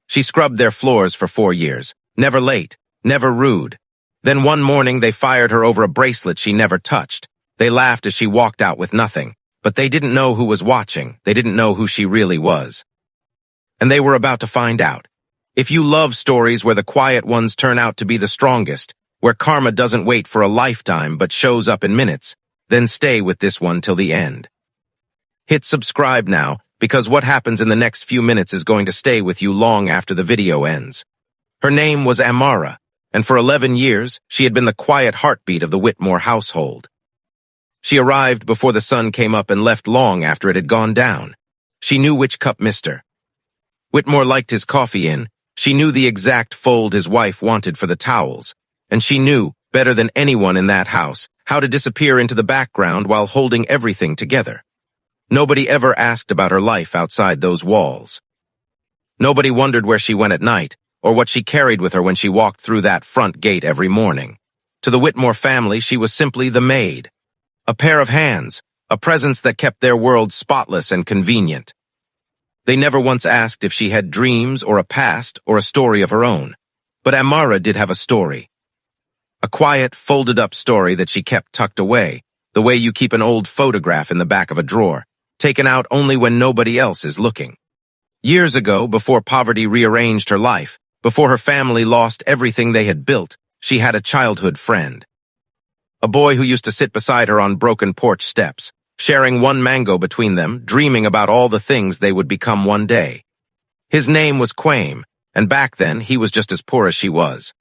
She scrubbed their floors for 4 years, never late, never rude. Then one morning they fired her over a bracelet she never touched. They laughed as she walked out with nothing, but they didn't know who was watching. They didn't know who she really was. And they were about to find out. If you love stories where the quiet ones turn out to be the strongest, where karma doesn't wait for a lifetime but shows up in minutes, then stay with this one till the end. Hit subscribe now, because what happens in the next few minutes is going to stay with you long after the video ends. Her name was Amara, and for 11 years, she had been the quiet heartbeat of the Whitmore household. She arrived before the sun came up and left long after it had gone down. She knew which cup Mr. Whitmore liked his coffee in. She knew the exact fold his wife wanted for the towels, and she knew, better than anyone in that house, how to disappear into the background while holding everything together. Nobody ever asked about her life outside those walls. Nobody wondered where she went at night, or what she carried with her when she walked through that front gate every morning. To the Whitmore family, she was simply the maid. A pair of hands, a presence that kept their world spotless and convenient. They never once asked if she had dreams or a past or a story of her own. But Amara did have a story. A quiet, folded-up story that she kept tucked away, the way you keep an old photograph in the back of a drawer, taken out only when nobody else is looking. Years ago, before poverty rearranged her life, before her family lost everything they had built, she had a childhood friend. A boy who used to sit beside her on broken porch steps, sharing one mango between them, dreaming about all the things they would become one day. His name was Quame, and back then he was just as poor as she was.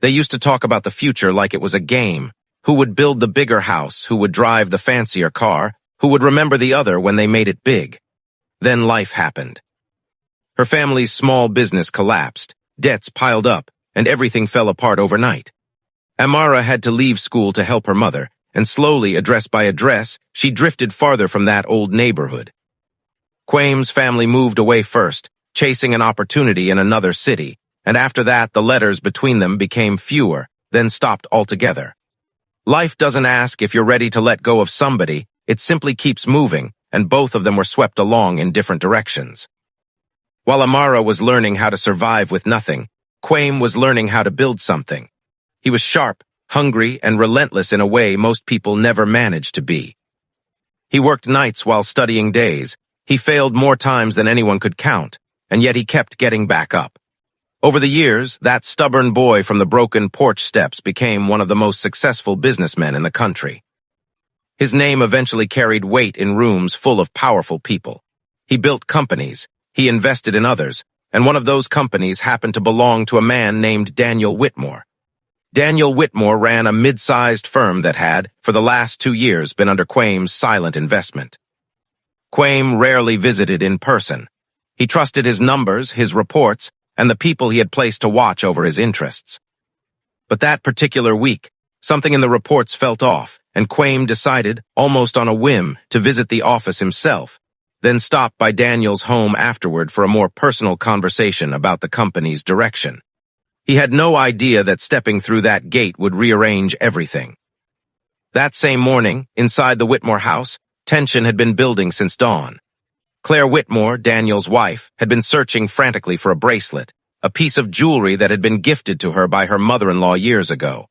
They used to talk about the future like it was a game. Who would build the bigger house, who would drive the fancier car, who would remember the other when they made it big. Then life happened. Her family's small business collapsed, debts piled up, and everything fell apart overnight. Amara had to leave school to help her mother, and slowly, address by address, she drifted farther from that old neighborhood. Quame's family moved away first, chasing an opportunity in another city, and after that the letters between them became fewer, then stopped altogether. Life doesn't ask if you're ready to let go of somebody, it simply keeps moving, and both of them were swept along in different directions. While Amara was learning how to survive with nothing, Quame was learning how to build something. He was sharp, hungry, and relentless in a way most people never managed to be. He worked nights while studying days. He failed more times than anyone could count, and yet he kept getting back up. Over the years, that stubborn boy from the broken porch steps became one of the most successful businessmen in the country. His name eventually carried weight in rooms full of powerful people. He built companies, he invested in others, and one of those companies happened to belong to a man named Daniel Whitmore. Daniel Whitmore ran a mid-sized firm that had, for the last 2 years, been under Quame's silent investment. Quame rarely visited in person. He trusted his numbers, his reports, and the people he had placed to watch over his interests. But that particular week, something in the reports felt off, and Quame decided, almost on a whim, to visit the office himself, then stopped by Daniel's home afterward for a more personal conversation about the company's direction. He had no idea that stepping through that gate would rearrange everything. That same morning, inside the Whitmore house, tension had been building since dawn. Claire Whitmore, Daniel's wife, had been searching frantically for a bracelet, a piece of jewelry that had been gifted to her by her mother-in-law years ago.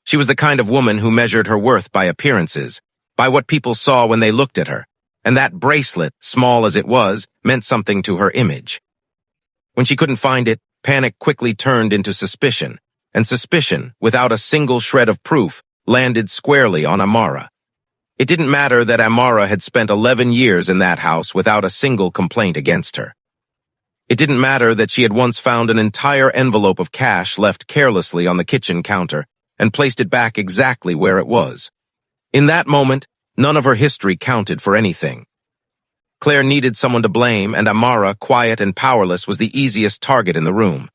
She was the kind of woman who measured her worth by appearances, by what people saw when they looked at her, and that bracelet, small as it was, meant something to her image. When she couldn't find it, panic quickly turned into suspicion, and suspicion, without a single shred of proof, landed squarely on Amara. It didn't matter that Amara had spent 11 years in that house without a single complaint against her. It didn't matter that she had once found an entire envelope of cash left carelessly on the kitchen counter and placed it back exactly where it was. In that moment, none of her history counted for anything. Claire needed someone to blame, and Amara, quiet and powerless, was the easiest target in the room.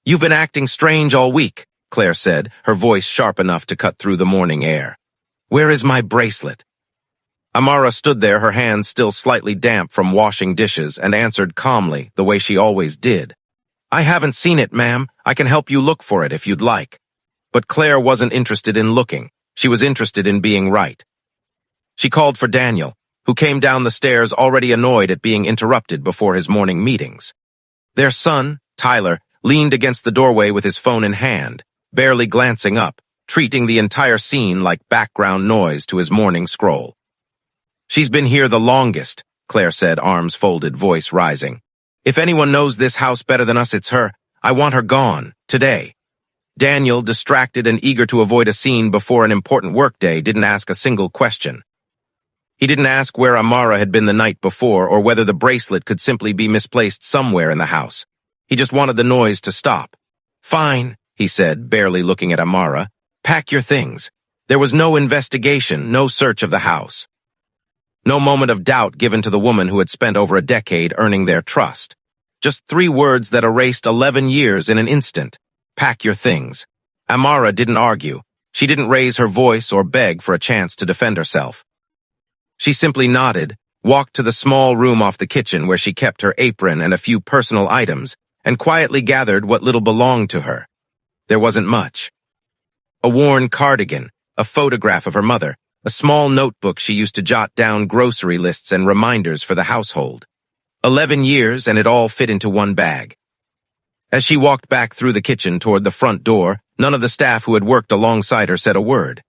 "You've been acting strange all week," Claire said, her voice sharp enough to cut through the morning air. "Where is my bracelet?" Amara stood there, her hands still slightly damp from washing dishes, and answered calmly, the way she always did. "I haven't seen it, ma'am. I can help you look for it if you'd like." But Claire wasn't interested in looking. She was interested in being right. She called for Daniel, who came down the stairs already annoyed at being interrupted before his morning meetings. Their son, Tyler, leaned against the doorway with his phone in hand, barely glancing up, treating the entire scene like background noise to his morning scroll. "She's been here the longest," Claire said, arms folded, voice rising. "If anyone knows this house better than us, it's her. I want her gone, today." Daniel, distracted and eager to avoid a scene before an important workday, didn't ask a single question. He didn't ask where Amara had been the night before or whether the bracelet could simply be misplaced somewhere in the house. He just wanted the noise to stop. "Fine," he said, barely looking at Amara. "Pack your things." There was no investigation, no search of the house. No moment of doubt given to the woman who had spent over a decade earning their trust. Just 3 words that erased 11 years in an instant. Pack your things. Amara didn't argue. She didn't raise her voice or beg for a chance to defend herself. She simply nodded, walked to the small room off the kitchen where she kept her apron and a few personal items, and quietly gathered what little belonged to her. There wasn't much. A worn cardigan, a photograph of her mother, a small notebook she used to jot down grocery lists and reminders for the household. 11 years, and it all fit into one bag. As she walked back through the kitchen toward the front door, none of the staff who had worked alongside her said a word.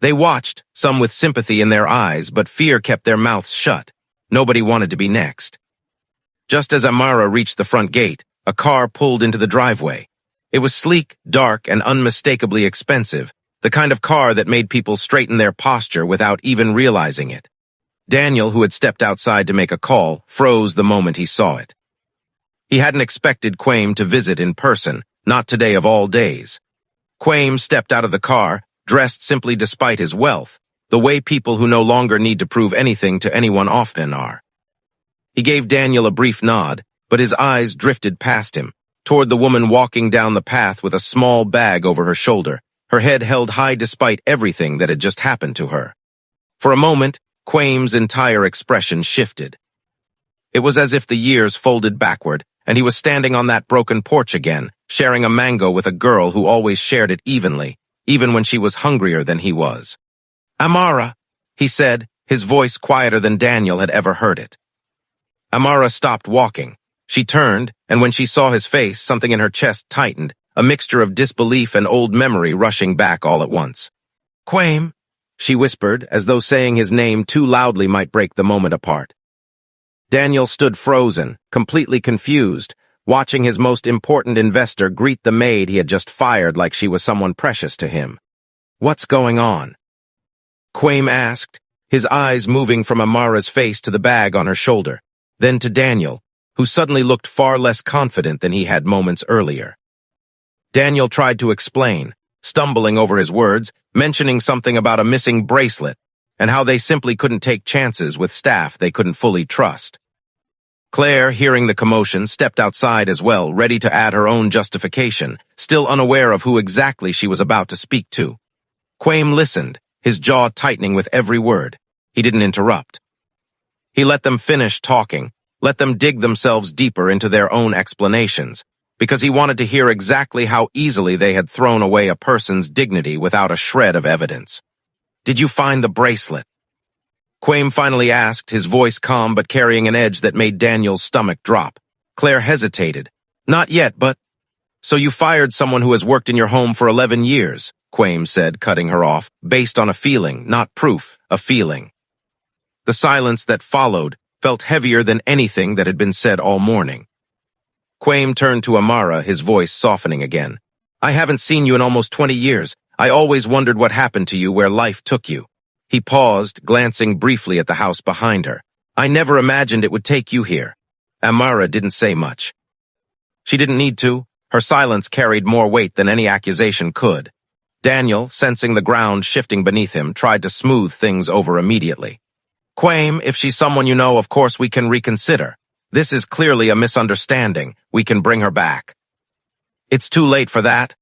They watched, some with sympathy in their eyes, but fear kept their mouths shut. Nobody wanted to be next. Just as Amara reached the front gate, a car pulled into the driveway. It was sleek, dark, and unmistakably expensive, the kind of car that made people straighten their posture without even realizing it. Daniel, who had stepped outside to make a call, froze the moment he saw it. He hadn't expected Quaim to visit in person, not today of all days. Quaim stepped out of the car, dressed simply despite his wealth, the way people who no longer need to prove anything to anyone often are. He gave Daniel a brief nod, but his eyes drifted past him, toward the woman walking down the path with a small bag over her shoulder, her head held high despite everything that had just happened to her. For a moment, Quaim's entire expression shifted. It was as if the years folded backward, and he was standing on that broken porch again, sharing a mango with a girl who always shared it evenly, even when she was hungrier than he was. "Amara," he said, his voice quieter than Daniel had ever heard it. Amara stopped walking. She turned, and when she saw his face, something in her chest tightened, a mixture of disbelief and old memory rushing back all at once. "Quaim," she whispered, as though saying his name too loudly might break the moment apart. Daniel stood frozen, completely confused, watching his most important investor greet the maid he had just fired like she was someone precious to him. "What's going on?" Quaim asked, his eyes moving from Amara's face to the bag on her shoulder, then to Daniel, who suddenly looked far less confident than he had moments earlier. Daniel tried to explain, stumbling over his words, mentioning something about a missing bracelet, and how they simply couldn't take chances with staff they couldn't fully trust. Claire, hearing the commotion, stepped outside as well, ready to add her own justification, still unaware of who exactly she was about to speak to. Quaim listened, his jaw tightening with every word. He didn't interrupt. He let them finish talking, let them dig themselves deeper into their own explanations, because he wanted to hear exactly how easily they had thrown away a person's dignity without a shred of evidence. "Did you find the bracelet?" Quaim finally asked, his voice calm but carrying an edge that made Daniel's stomach drop. Claire hesitated. "Not yet, but—" "So you fired someone who has worked in your home for 11 years, Quaim said, cutting her off, based on a feeling, not proof, a feeling. The silence that followed felt heavier than anything that had been said all morning. Quaim turned to Amara, his voice softening again. "I haven't seen you in almost 20 years. I always wondered what happened to you, where life took you." He paused, glancing briefly at the house behind her. "I never imagined it would take you here." Amara didn't say much. She didn't need to. Her silence carried more weight than any accusation could. Daniel, sensing the ground shifting beneath him, tried to smooth things over immediately. "Quaim, if she's someone you know, of course we can reconsider. This is clearly a misunderstanding. We can bring her back." "It's too late for that,"